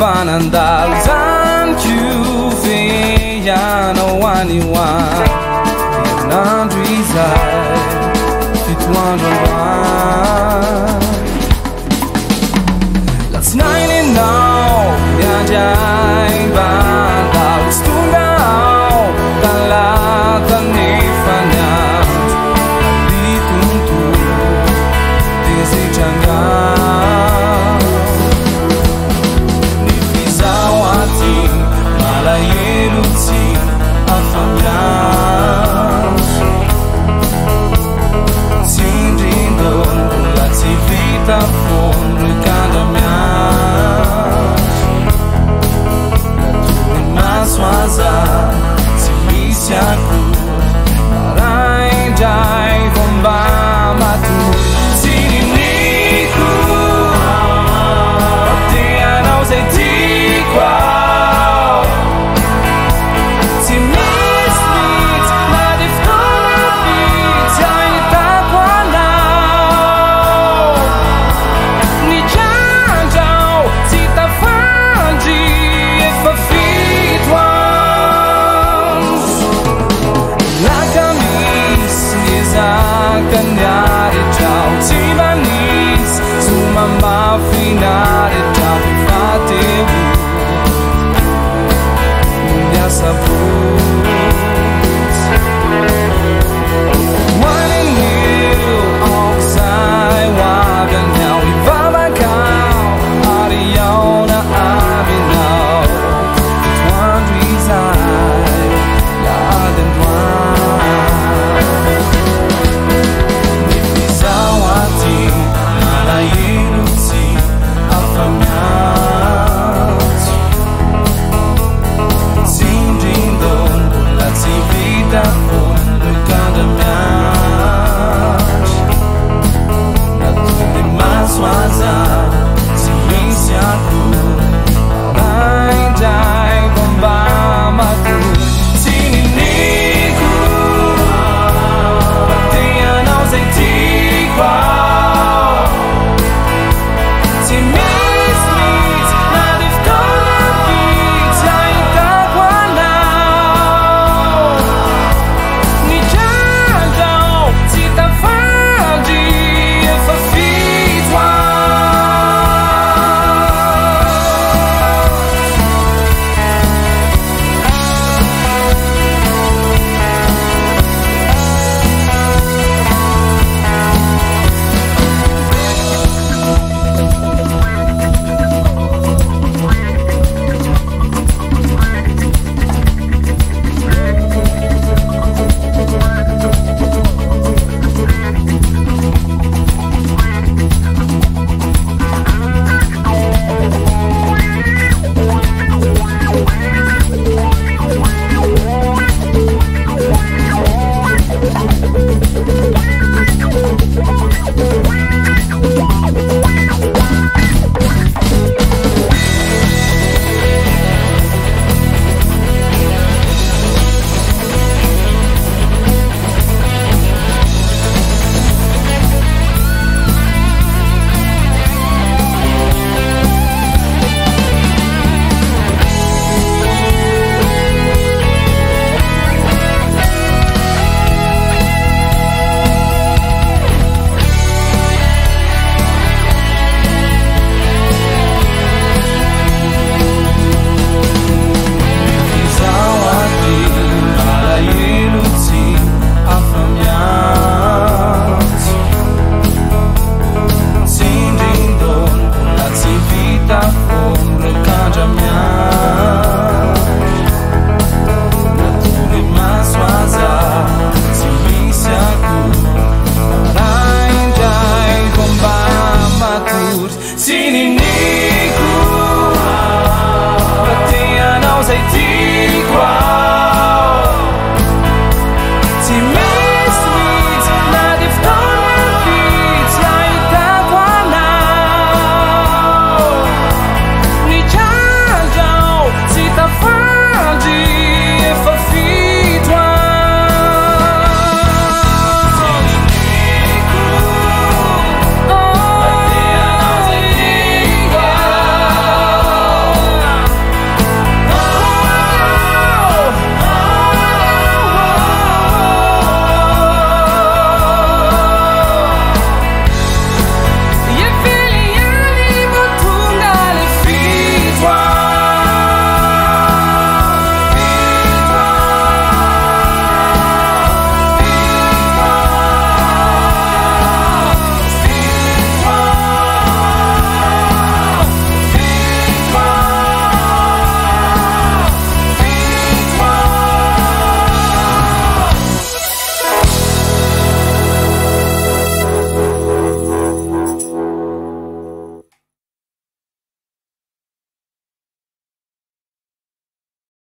fanandalo zany kioveyana hoanihoany herinandro izay fitoandro androany latsinainy anao miandray mbandalo sy tonga ao talatanyfa niandro alitontono desetrangao ny fizao aty malahelo tsy afamiazo tsindrindrono mbola tsy vita fono ikandamiazo latony maso aza tsy misy akory maraindray vomba matory tsy niniko te anao zay tiako ao tsy misy mitsy na de fotoana vitsy ahitako anao nidrandrao tsy tafandry efa fito andro laka misy ezaka niaretrao tsy manisy soma mafinaretrao efa teo miasa